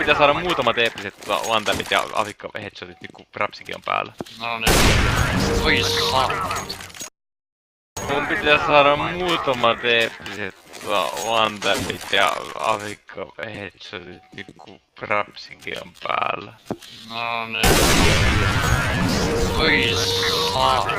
pitää saada muutamat eeppiset one-tapit ja avikka headshotit nyt kun Rapsikin on päällä. No niin. Oi saa. Mun pitää saada muutamat eeppiset one-tapit ja avikka headshotit nyt kun Rapsikin on päällä. No niin. Oi saa.